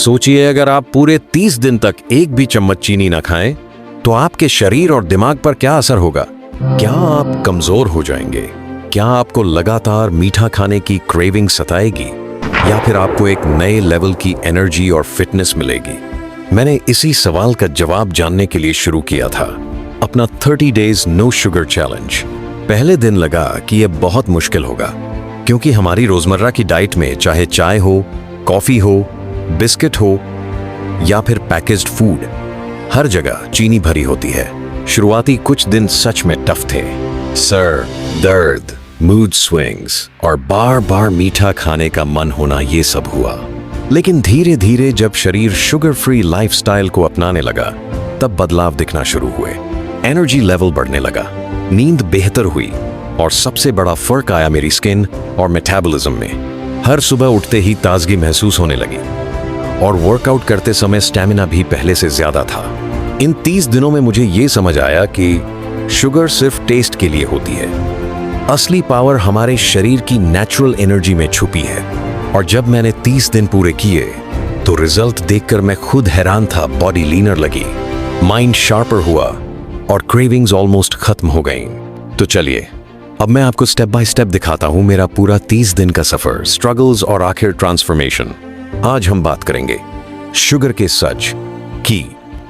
सोचिए, अगर आप पूरे 30 दिन तक एक भी चम्मच चीनी ना खाएं, तो आपके शरीर और दिमाग पर क्या असर होगा? क्या आप कमजोर हो जाएंगे? क्या आपको लगातार मीठा खाने की क्रेविंग सताएगी, या फिर आपको एक नए लेवल की एनर्जी और फिटनेस मिलेगी? मैंने इसी सवाल का जवाब जानने के लिए शुरू किया था अपना 30 डेज नो शुगर चैलेंज। पहले दिन लगा कि यह बहुत मुश्किल होगा, क्योंकि हमारी रोजमर्रा की डाइट में चाहे चाय हो, कॉफी हो, बिस्किट हो या फिर पैकेज्ड फूड, हर जगह चीनी भरी होती है। शुरुआती कुछ दिन सच में टफ थे। सर दर्द, मूड स्विंग्स और बार बार मीठा खाने का मन होना, ये सब हुआ। लेकिन धीरे धीरे जब शरीर शुगर फ्री लाइफस्टाइल को अपनाने लगा, तब बदलाव दिखना शुरू हुए। एनर्जी लेवल बढ़ने लगा, नींद बेहतर हुई और सबसे बड़ा फर्क आया मेरी स्किन और मेटाबॉलिज्म में। हर सुबह उठते ही ताजगी महसूस होने लगी और वर्कआउट करते समय स्टैमिना भी पहले से ज्यादा था। इन 30 दिनों में मुझे ये समझ आया कि शुगर सिर्फ टेस्ट के लिए होती है। असली पावर हमारे शरीर की नेचुरल एनर्जी में छुपी है। और जब मैंने 30 दिन पूरे किए, तो रिजल्ट देखकर मैं खुद हैरान था। बॉडी लीनर लगी, माइंड शार्पर हुआ और क्रेविंग्स ऑलमोस्ट खत्म हो गईं। तो चलिए, अब मैं आपको स्टेप बाय स्टेप दिखाता हूं मेरा पूरा 30 दिन का सफर, स्ट्रगल्स और आखिर ट्रांसफॉर्मेशन। आज हम बात करेंगे शुगर के सच की।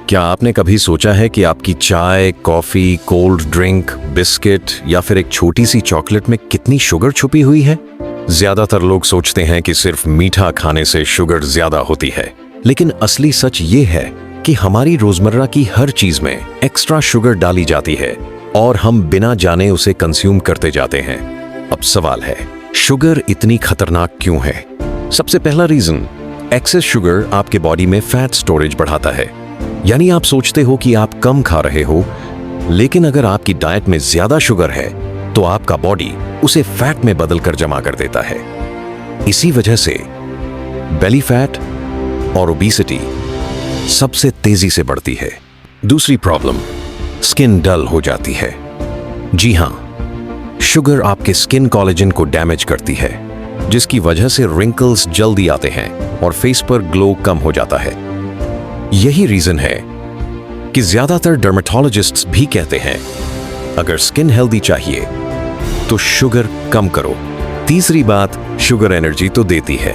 क्या आपने कभी सोचा है कि आपकी चाय, कॉफी, कोल्ड ड्रिंक, बिस्किट या फिर एक छोटी सी चॉकलेट में कितनी शुगर छुपी हुई है? ज्यादातर लोग सोचते हैं कि सिर्फ मीठा खाने से शुगर ज्यादा होती है, लेकिन असली सच ये है कि हमारी रोजमर्रा की हर चीज में एक्स्ट्रा शुगर डाली जाती है और हम बिना जाने उसे कंज्यूम करते जाते हैं। अब सवाल है, शुगर इतनी खतरनाक क्यों है? सबसे पहला रीजन, एक्सेस शुगर आपके बॉडी में फैट स्टोरेज बढ़ाता है। यानी आप सोचते हो कि आप कम खा रहे हो, लेकिन अगर आपकी डाइट में ज्यादा शुगर है तो आपका बॉडी उसे फैट में बदलकर जमा कर देता है। इसी वजह से बेली फैट और ओबेसिटी सबसे तेजी से बढ़ती है। दूसरी प्रॉब्लम, स्किन डल हो जाती है। जी हां, शुगर आपके स्किन कोलेजन को डैमेज करती है, जिसकी वजह से रिंकल्स जल्दी आते हैं और फेस पर ग्लो कम हो जाता है। यही रीजन है कि ज्यादातर डर्मेटोलॉजिस्ट्स भी कहते हैं, अगर स्किन हेल्दी चाहिए तो शुगर कम करो। तीसरी बात, शुगर एनर्जी तो देती है,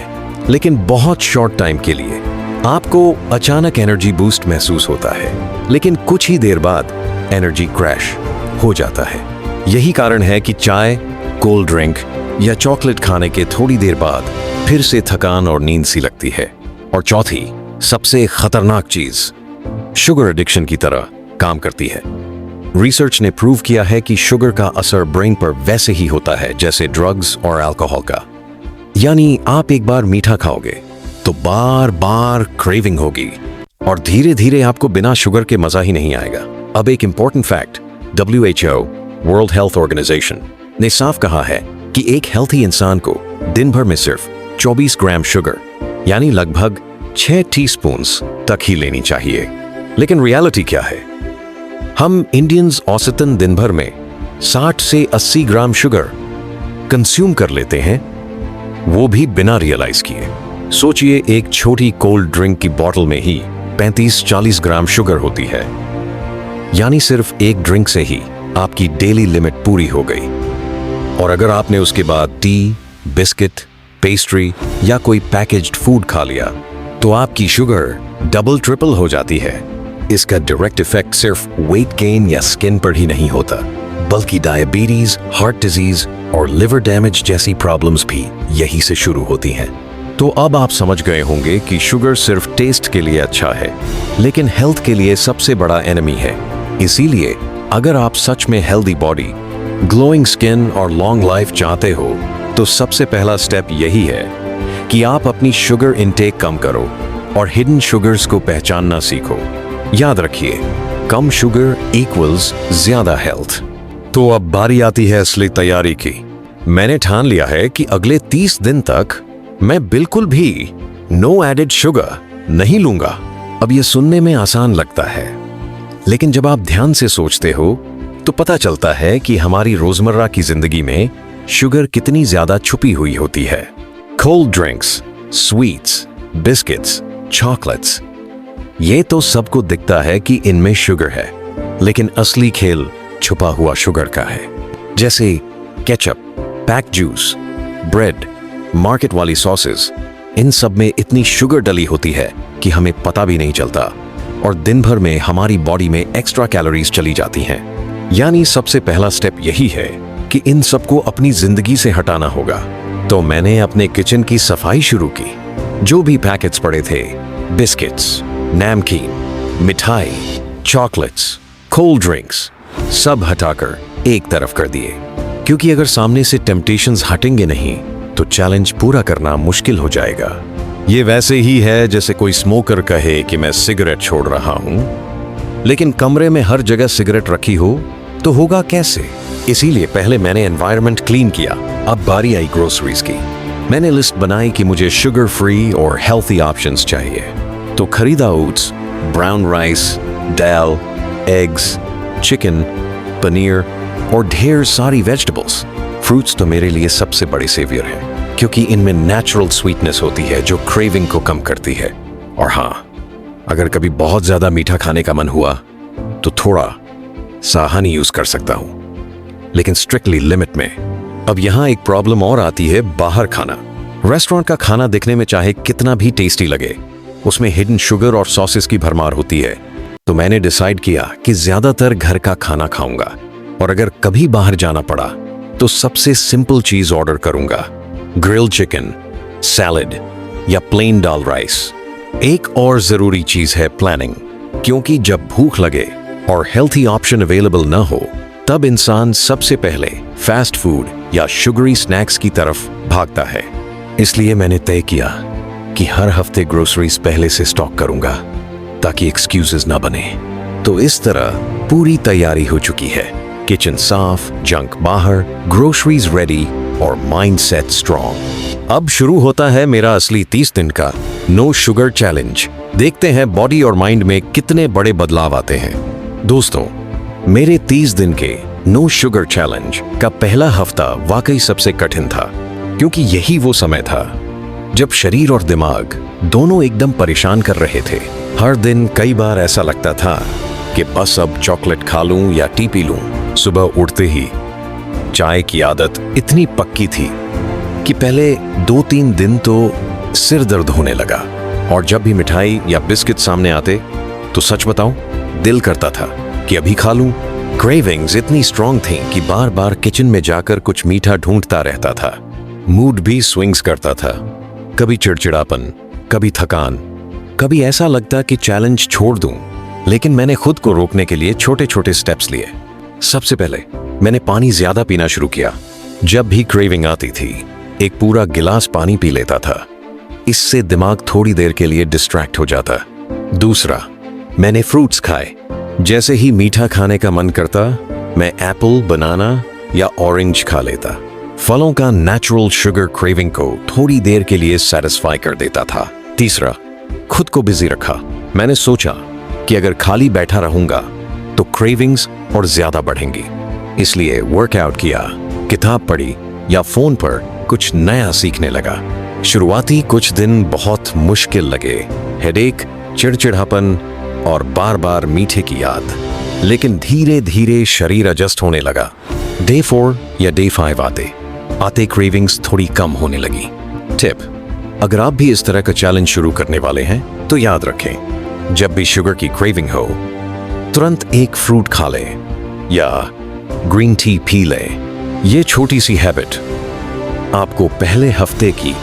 लेकिन बहुत शॉर्ट टाइम के लिए। आपको अचानक एनर्जी बूस्ट महसूस होता है, लेकिन कुछ ही देर बाद एनर्जी क्रैश हो जाता है। यही कारण है कि चाय, कोल्ड ड्रिंक या चॉकलेट खाने के थोड़ी देर बाद फिर से थकान और नींद सी लगती है। और चौथी, सबसे खतरनाक चीज, शुगर एडिक्शन की तरह काम करती है। रिसर्च ने प्रूव किया है कि शुगर का असर ब्रेन पर वैसे ही होता है जैसे ड्रग्स और अल्कोहल का। यानी आप एक बार मीठा खाओगे तो बार बार क्रेविंग होगी और धीरे धीरे आपको बिना शुगर के मजा ही नहीं आएगा। अब एक important fact, WHO, world health organisation, ने साफ कहा है कि एक हेल्थी इंसान को दिन भर में सिर्फ 24 ग्राम शुगर, यानी लगभग 6 टीस्पून्स तक ही लेनी चाहिए। लेकिन रियलिटी क्या है? हम इंडियंस औसतन दिन भर में 60 से 80 ग्राम शुगर कंज्यूम कर लेते हैं, वो भी बिना रियलाइज किए। सोचिए, एक छोटी कोल्ड ड्रिंक की बोतल में ही 35-40 ग्राम शुगर होती है। यानी सिर्फ एक ड्रिंक से ही आपकी डेली लिमिट पूरी हो गई। और अगर आपने उसके बाद टी, बिस्किट, पेस्ट्री या कोई पैकेज्ड फूड खा लिया, तो आपकी शुगर डबल ट्रिपल हो जाती है। इसका डायरेक्ट इफेक्ट सिर्फ वेट गेन या स्किन पर ही नहीं होता, बल्कि डायबिटीज, हार्ट डिजीज और लिवर डैमेज जैसी प्रॉब्लम्स भी यही से शुरू होती हैं। तो अब आप समझ गए होंगे कि शुगर सिर्फ टेस्ट के लिए अच्छा है, लेकिन हेल्थ के लिए सबसे बड़ा एनिमी है। इसीलिए अगर आप सच में हेल्दी बॉडी, ग्लोइंग स्किन और लॉन्ग लाइफ चाहते हो, तो सबसे पहला स्टेप यही है कि आप अपनी शुगर इनटेक कम करो और हिडन शुगर्स को पहचानना सीखो। याद रखिए, कम शुगर इक्वल्स ज्यादा हेल्थ। तो अब बारी आती है असली तैयारी की। मैंने ठान लिया है कि अगले 30 दिन तक मैं बिल्कुल भी नो एडेड शुगर नहीं लूंगा। अब ये सुनने में आसान लगता है, लेकिन जब आप ध्यान से सोचते हो तो पता चलता है कि हमारी रोजमर्रा की जिंदगी में शुगर कितनी ज्यादा छुपी हुई होती है। Cold drinks, sweets, biscuits, chocolates. ये तो सबको दिखता है कि इनमें शुगर है, लेकिन असली खेल छुपा हुआ शुगर का है। जैसे ketchup, pack juice, bread, market वाली सॉसेस, इन सब में इतनी शुगर डली होती है कि हमें पता भी नहीं चलता, और दिन भर में हमारी बॉडी में एक्स्ट्रा कैलोरीज चली जाती हैं। यानी सबसे पहला स्टेप यही है कि इन सबको अपनी जिंदगी से हटाना होगा। तो मैंने अपने किचन की सफाई शुरू की। जो भी पैकेट्स पड़े थे, बिस्किट्स, नैमकीन, मिठाई, चॉकलेट्स, कोल्ड ड्रिंक्स, सब हटाकर एक तरफ कर दिए, क्योंकि अगर सामने से टेम्पटेशंस हटेंगे नहीं तो चैलेंज पूरा करना मुश्किल हो जाएगा। ये वैसे ही है जैसे कोई स्मोकर कहे कि मैं सिगरेट छोड़ रहा हूं, लेकिन कमरे में हर जगह सिगरेट रखी हो तो होगा कैसे? इसीलिए पहले मैंने एनवायरनमेंट क्लीन किया। अब बारी आई ग्रोसरीज की। मैंने लिस्ट बनाई कि मुझे शुगर फ्री और हेल्थी ऑप्शंस चाहिए, तो खरीदा ओट्स, ब्राउन राइस, दाल, एग्स, चिकन, पनीर और ढेर सारी वेजिटेबल्स। फ्रूट्स तो मेरे लिए सबसे बड़े सेवियर हैं, क्योंकि इनमें नेचुरल स्वीटनेस होती है जो क्रेविंग को कम करती है। और हाँ, अगर कभी बहुत ज्यादा मीठा खाने का मन हुआ तो थोड़ा सा हनी यूज कर सकता हूं, लेकिन स्ट्रिक्टली लिमिट में। अब यहां एक प्रॉब्लम और आती है, बाहर खाना। रेस्टोरेंट का खाना दिखने में चाहे कितना भी टेस्टी लगे, उसमें हिडन शुगर और सॉसेस की भरमार होती है। तो मैंने डिसाइड किया कि ज्यादातर घर का खाना खाऊंगा, और अगर कभी बाहर जाना पड़ा तो सबसे सिंपल चीज ऑर्डर करूंगा, ग्रिल्ड चिकन, सैलेड या प्लेन दाल राइस। एक और जरूरी चीज है प्लानिंग, क्योंकि जब भूख लगे और हेल्थी ऑप्शन अवेलेबल न हो, तब इंसान सबसे पहले फास्ट फूड या शुगरी स्नैक्स की तरफ भागता है। इसलिए मैंने तय किया कि हर हफ्ते ग्रोसरीज पहले से स्टॉक करूंगा, ताकि एक्सक्यूजेस ना बने। तो इस तरह पूरी तैयारी हो चुकी है। किचन साफ, जंक बाहर, ग्रोसरीज रेडी और माइंडसेट स्ट्रॉन्ग। अब शुरू होता है मेरा असली 30 दिन का नो शुगर चैलेंज। देखते हैं बॉडी और माइंड में कितने बड़े बदलाव आते हैं। दोस्तों, मेरे 30 दिन के नो शुगर चैलेंज का पहला हफ्ता वाकई सबसे कठिन था, क्योंकि यही वो समय था जब शरीर और दिमाग दोनों एकदम परेशान कर रहे थे। हर दिन कई बार ऐसा लगता था कि बस अब चॉकलेट खा लूं या टी पी लूं। सुबह उठते ही चाय की आदत इतनी पक्की थी कि पहले 2-3 दिन तो सिर दर्द होने लगा, और जब भी मिठाई या बिस्किट सामने आते तो सच बताऊं, दिल करता था कि अभी खा लूं। क्रेविंग्स इतनी स्ट्रांग थी कि बार बार किचन में जाकर कुछ मीठा ढूंढता रहता था। मूड भी स्विंग्स करता था, कभी चिड़चिड़ापन, कभी थकान, कभी ऐसा लगता कि चैलेंज छोड़ दूं। लेकिन मैंने खुद को रोकने के लिए छोटे छोटे स्टेप्स लिए। सबसे पहले मैंने पानी ज्यादा पीना शुरू किया। जब भी क्रेविंग आती थी, एक पूरा गिलास पानी पी लेता था। इससे दिमाग थोड़ी देर के लिए डिस्ट्रैक्ट हो जाता। दूसरा, मैंने फ्रूट्स खाए। जैसे ही मीठा खाने का मन करता, मैं एप्पल, बनाना या ऑरेंज खा लेता। फलों का नेचुरल शुगर क्रेविंग को थोड़ी देर के लिए सेटिस्फाई कर देता था। तीसरा, खुद को बिजी रखा। मैंने सोचा कि अगर खाली बैठा रहूंगा तो क्रेविंग्स और ज्यादा बढ़ेंगी। इसलिए वर्कआउट किया, किताब पढ़ी या फोन पर कुछ नया सीखने लगा। शुरुआती कुछ दिन बहुत मुश्किल लगे, हेडेक, चिड़चिड़ापन और बार बार मीठे की याद। लेकिन धीरे धीरे शरीर एडजस्ट होने लगा। डे 4 या डे 5 आते क्रेविंग्स थोड़ी कम होने लगी। टिप: अगर आप भी इस तरह का चैलेंज शुरू करने वाले हैं तो याद रखें, जब भी शुगर की क्रेविंग हो, तुरंत एक फ्रूट खा लें या ग्रीन टी पी लें। ये छोटी सी हैबिट आपको पहले हफ्ते की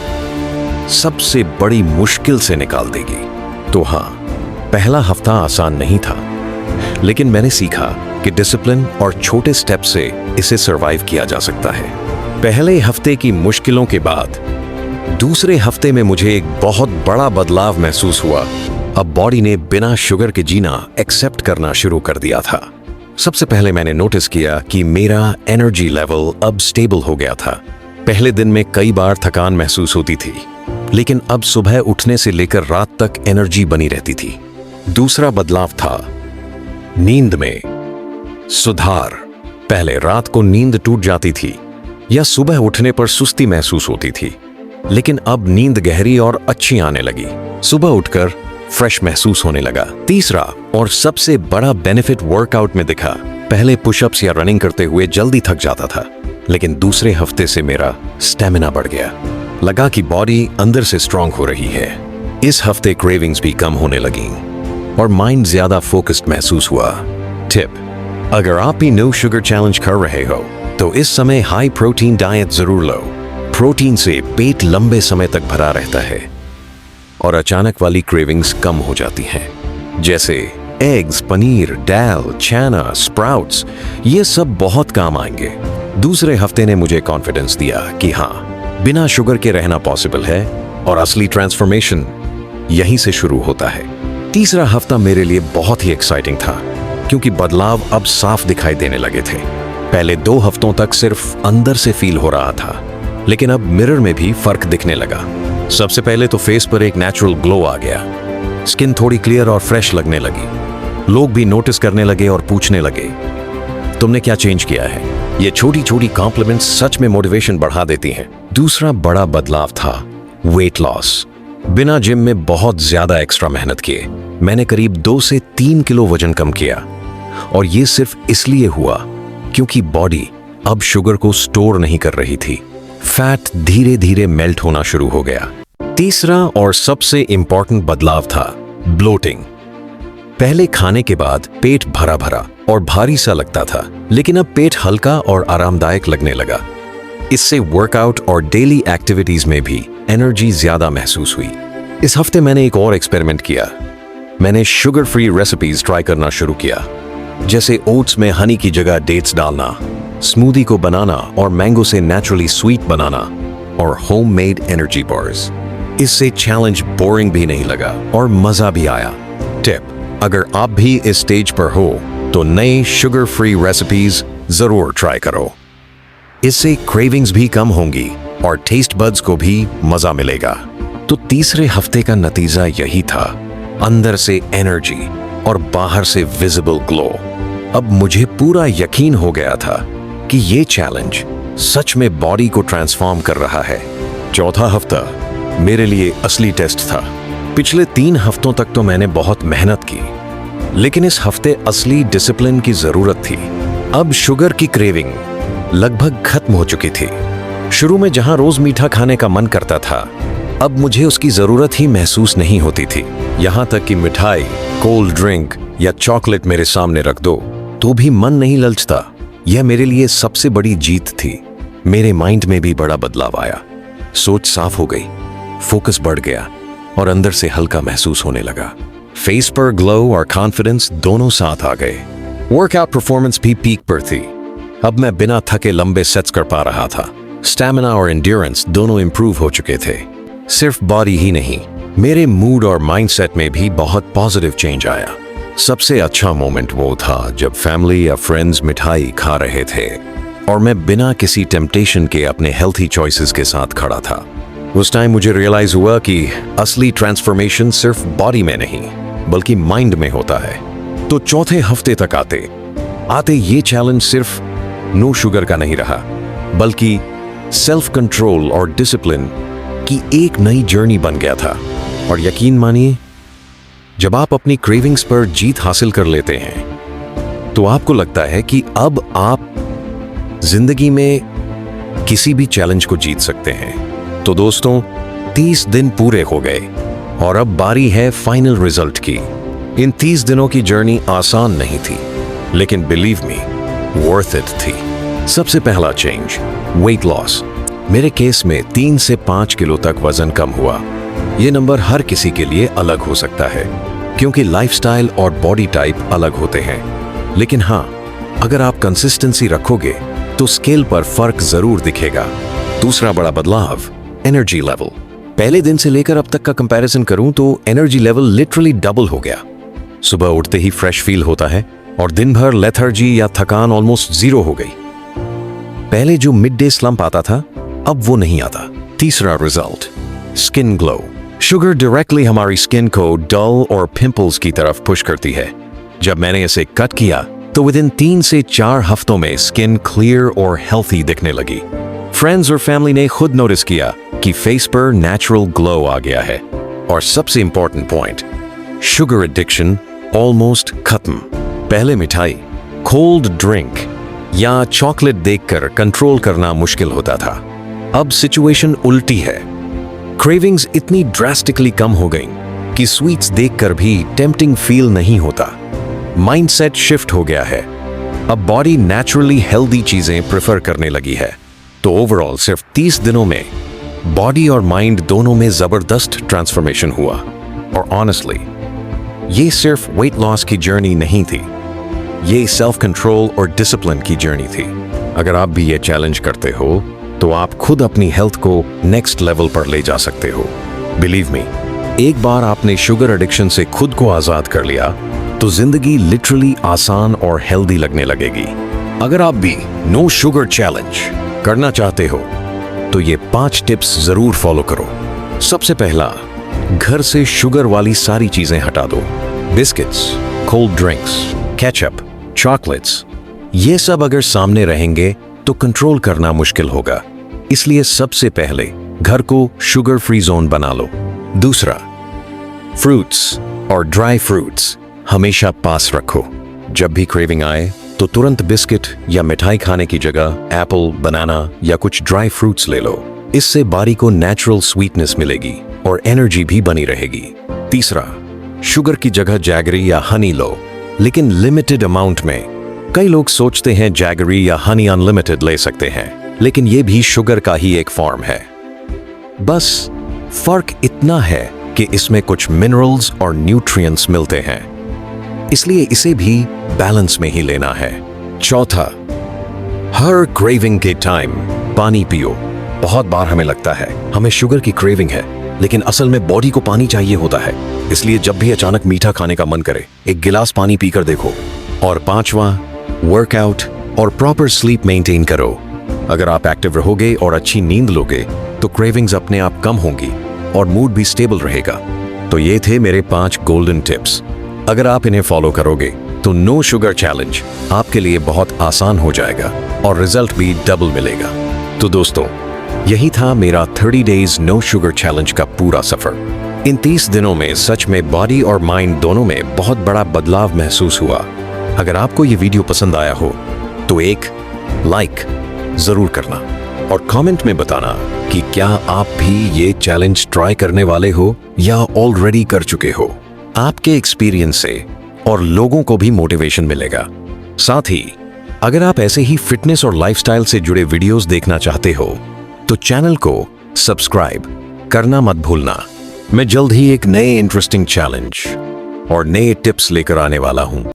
सबसे बड़ी मुश्किल से निकाल देगी। तो हाँ, पहला हफ्ता आसान नहीं था, लेकिन मैंने सीखा कि डिसिप्लिन और छोटे स्टेप से इसे सरवाइव किया जा सकता है। पहले हफ्ते की मुश्किलों के बाद दूसरे हफ्ते में मुझे एक बहुत बड़ा बदलाव महसूस हुआ। अब बॉडी ने बिना शुगर के जीना एक्सेप्ट करना शुरू कर दिया था। सबसे पहले मैंने नोटिस किया कि मेरा एनर्जी लेवल अब स्टेबल हो गया था। पहले दिन में कई बार थकान महसूस होती थी, लेकिन अब सुबह उठने से लेकर रात तक एनर्जी बनी रहती थी। दूसरा बदलाव था नींद में सुधार। पहले रात को नींद टूट जाती थी या सुबह उठने पर सुस्ती महसूस होती थी, लेकिन अब नींद गहरी और अच्छी आने लगी। सुबह उठकर फ्रेश महसूस होने लगा। तीसरा और सबसे बड़ा बेनिफिट वर्कआउट में दिखा। पहले पुशअप्स या रनिंग करते हुए जल्दी थक जाता था, लेकिन दूसरे हफ्ते से मेरा स्टेमिना बढ़ गया। लगा कि बॉडी अंदर से स्ट्रांग हो रही है। इस हफ्ते क्रेविंग्स भी कम होने लगी और माइंड ज्यादा फोकस्ड महसूस हुआ। टिप: अगर आप भी नो शुगर चैलेंज कर रहे हो तो इस समय हाई प्रोटीन डाइट जरूर लो। प्रोटीन से पेट लंबे समय तक भरा रहता है और अचानक वाली क्रेविंग्स कम हो जाती हैं। जैसे एग्स, पनीर, दाल, चना, स्प्राउट्स, ये सब बहुत काम आएंगे। दूसरे हफ्ते ने मुझे कॉन्फिडेंस दिया कि हाँ, बिना शुगर के रहना पॉसिबल है और असली ट्रांसफॉर्मेशन यहीं से शुरू होता है। तीसरा हफ्ता मेरे लिए बहुत ही एक्साइटिंग था क्योंकि बदलाव अब साफ दिखाई देने लगे थे। पहले 2 हफ्तों तक सिर्फ अंदर से फील हो रहा था, लेकिन अब मिरर में भी फर्क दिखने लगा। सबसे पहले तो फेस पर एक नेचुरल ग्लो आ गया। स्किन थोड़ी क्लियर और फ्रेश लगने लगी। लोग भी नोटिस करने लगे और पूछने लगे, तुमने क्या चेंज किया है? ये छोटी छोटी कॉम्प्लीमेंट्स सच में मोटिवेशन बढ़ा देती हैं। दूसरा बड़ा बदलाव था वेट लॉस। बिना जिम में बहुत ज्यादा एक्स्ट्रा मेहनत किए मैंने करीब 2 से 3 किलो वजन कम किया, और ये सिर्फ इसलिए हुआ क्योंकि बॉडी अब शुगर को स्टोर नहीं कर रही थी। फैट धीरे धीरे मेल्ट होना शुरू हो गया। तीसरा और सबसे इंपॉर्टेंट बदलाव था ब्लोटिंग। पहले खाने के बाद पेट भरा भरा और भारी सा लगता था, लेकिन अब पेट हल्का और आरामदायक लगने लगा। इससे वर्कआउट और डेली एक्टिविटीज में भी एनर्जी ज्यादा महसूस हुई। इस हफ्ते मैंने एक और एक्सपेरिमेंट किया। मैंने शुगर फ्री रेसिपीज ट्राई करना शुरू किया, जैसे ओट्स में हनी की जगह डेट्स डालना, स्मूदी को बनाना और मैंगो से नेचुरली स्वीट बनाना, और होममेड एनर्जी बार्स। इससे चैलेंज बोरिंग भी नहीं लगा और मजा भी आया। टिप: अगर आप भी इस स्टेज पर हो तो नए शुगर फ्री रेसिपीज जरूर ट्राई करो। इससे क्रेविंग्स भी कम होंगी और टेस्ट बड्स को भी मजा मिलेगा। तो तीसरे हफ्ते का नतीजा यही था, अंदर से एनर्जी और बाहर से विजिबल ग्लो। अब मुझे पूरा यकीन हो गया था कि ये चैलेंज सच में बॉडी को ट्रांसफॉर्म कर रहा है। चौथा हफ्ता मेरे लिए असली टेस्ट था। पिछले 3 हफ्तों तक तो मैंने बहुत मेहनत की, लेकिन इस हफ्ते असली डिसिप्लिन की जरूरत थी। अब शुगर की क्रेविंग लगभग खत्म हो चुकी थी। शुरू में जहां रोज मीठा खाने का मन करता था, अब मुझे उसकी जरूरत ही महसूस नहीं होती थी। यहां तक कि मिठाई, कोल्ड ड्रिंक या चॉकलेट मेरे सामने रख दो तो भी मन नहीं ललचता। यह मेरे लिए सबसे बड़ी जीत थी। मेरे माइंड में भी बड़ा बदलाव आया। सोच साफ हो गई, फोकस बढ़ गया और अंदर से हल्का महसूस होने लगा। फेस पर ग्लो और कॉन्फिडेंस दोनों साथ आ गए। वर्कआउट परफॉर्मेंस भी पीक पर थी। अब मैं बिना थके लंबे सेट्स कर पा रहा था। स्टैमिना और एंड्योरेंस दोनों इंप्रूव हो चुके थे। सिर्फ बॉडी ही नहीं, मेरे मूड और माइंडसेट में भी बहुत पॉजिटिव चेंज आया। सबसे अच्छा मोमेंट वो था जब फैमिली या फ्रेंड्स मिठाई खा रहे थे और मैं बिना किसी टेम्पटेशन के अपने हेल्थी चॉइसेस के साथ खड़ा था। उस टाइम मुझे रियलाइज हुआ कि असली ट्रांसफॉर्मेशन सिर्फ बॉडी में नहीं बल्कि माइंड में होता है। तो चौथे हफ्ते तक आते ये चैलेंज सिर्फ नो शुगर का नहीं रहा, बल्कि सेल्फ कंट्रोल और डिसिप्लिन की एक नई जर्नी बन गया था। और यकीन मानिए, जब आप अपनी क्रेविंग्स पर जीत हासिल कर लेते हैं तो आपको लगता है कि अब आप जिंदगी में किसी भी चैलेंज को जीत सकते हैं। तो दोस्तों, 30 दिन पूरे हो गए और अब बारी है फाइनल रिजल्ट की। इन 30 दिनों की जर्नी आसान नहीं थी, लेकिन बिलीव मी, वर्थ इट थी। सबसे पहला चेंज, वेट लॉस। मेरे केस में 3 से 5 किलो तक वजन कम हुआ। ये नंबर हर किसी के लिए अलग हो सकता है, क्योंकि लाइफस्टाइल और बॉडी टाइप अलग होते हैं। लेकिन हाँ, अगर आप कंसिस्टेंसी रखोगे तो स्केल पर फर्क जरूर दिखेगा। दूसरा बड़ा बदलाव, एनर्जी लेवल। पहले दिन से लेकर अब तक का कंपैरिजन करूं तो एनर्जी लेवल लिटरली डबल हो गया। सुबह उठते ही फ्रेश फील होता है और दिन भर लेथर्जी या थकान ऑलमोस्ट 0 हो गई। पहले जो मिड डे स्लंप आता था, अब वो नहीं आता। तीसरा result, skin glow. Sugar directly हमारी स्किन को डल और पिंपल्स की तरफ पुश करती है। जब मैंने इसे कट किया तो विदिन 3 से 4 हफ्तों में स्किन क्लियर और हेल्थी दिखने लगी। फ्रेंड्स और फैमिली ने खुद नोटिस किया कि फेस पर नेचुरल ग्लो आ गया है। और सबसे important point, sugar addiction almost खत्म। पहले मिठाई, कोल्ड ड्रिंक या चॉकलेट देखकर कंट्रोल करना मुश्किल होता था। अब सिचुएशन उल्टी है। क्रेविंग्स इतनी ड्रास्टिकली कम हो गई कि स्वीट्स देखकर भी टेम्पटिंग फील नहीं होता। माइंडसेट शिफ्ट हो गया है। अब बॉडी नेचुरली हेल्दी चीजें प्रेफर करने लगी है। तो ओवरऑल सिर्फ 30 दिनों में बॉडी और माइंड दोनों में जबरदस्त ट्रांसफॉर्मेशन हुआ। और ऑनेस्टली ये सिर्फ वेट लॉस की जर्नी नहीं थी, ये सेल्फ कंट्रोल और डिसिप्लिन की जर्नी थी। अगर आप भी ये चैलेंज करते हो तो आप खुद अपनी हेल्थ को नेक्स्ट लेवल पर ले जा सकते हो। बिलीव मी, एक बार आपने शुगर एडिक्शन से खुद को आजाद कर लिया तो जिंदगी लिटरली आसान और हेल्दी लगने लगेगी। अगर आप भी नो शुगर चैलेंज करना चाहते हो तो ये 5 टिप्स जरूर फॉलो करो। सबसे पहला, घर से शुगर वाली सारी चीजें हटा दो। Biscuits, cold drinks, ketchup, chocolates, ये सब अगर सामने रहेंगे तो कंट्रोल करना मुश्किल होगा। इसलिए सबसे पहले घर को शुगर फ्री जोन बना लो। दूसरा, फ्रूट्स और ड्राई फ्रूट्स हमेशा पास रखो। जब भी क्रेविंग आए तो तुरंत बिस्किट या मिठाई खाने की जगह एप्पल, बनाना या कुछ ड्राई फ्रूट्स ले लो। इससे बॉडी को नेचुरल स्वीटनेस मिलेगी और एनर्जी भी बनी रहेगी। तीसरा, शुगर की जगह जैगरी या हनी लो, लेकिन लिमिटेड अमाउंट में। कई लोग सोचते हैं जैगरी या हनी अनलिमिटेड ले सकते हैं, लेकिन ये भी शुगर का ही एक फॉर्म है। बस फर्क इतना है कि इसमें कुछ मिनरल्स और न्यूट्रिएंट्स मिलते हैं, इसलिए इसे भी बैलेंस में ही लेना है। चौथा, हर क्रेविंग के टाइम पानी पियो। बहुत बार हमें लगता है हमें शुगर की क्रेविंग है, लेकिन असल में बॉडी को पानी चाहिए होता है। इसलिए जब भी अचानक मीठा खाने का मन करे, एक गिलास पानी पीकर देखो। और पांचवा, वर्कआउट और प्रॉपर स्लीप मेंटेन करो। अगर आप एक्टिव रहोगे और अच्छी नींद लोगे तो क्रेविंग्स अपने आप कम होंगी और मूड भी स्टेबल रहेगा। तो ये थे मेरे 5 गोल्डन टिप्स। अगर आप इन्हें फॉलो करोगे तो नो शुगर चैलेंज आपके लिए बहुत आसान हो जाएगा और रिजल्ट भी डबल मिलेगा। तो दोस्तों, यही था मेरा 30 डेज नो शुगर चैलेंज का पूरा सफर। इन 30 दिनों में सच में बॉडी और माइंड दोनों में बहुत बड़ा बदलाव महसूस हुआ। अगर आपको ये वीडियो पसंद आया हो तो एक लाइक जरूर करना और कमेंट में बताना कि क्या आप भी ये चैलेंज ट्राई करने वाले हो या ऑलरेडी कर चुके हो। आपके एक्सपीरियंस से और लोगों को भी मोटिवेशन मिलेगा। साथ ही अगर आप ऐसे ही फिटनेस और लाइफस्टाइल से जुड़े वीडियोस देखना चाहते हो तो चैनल को सब्सक्राइब करना मत भूलना। मैं जल्द ही एक नए इंटरेस्टिंग चैलेंज और नए टिप्स लेकर आने वाला हूं।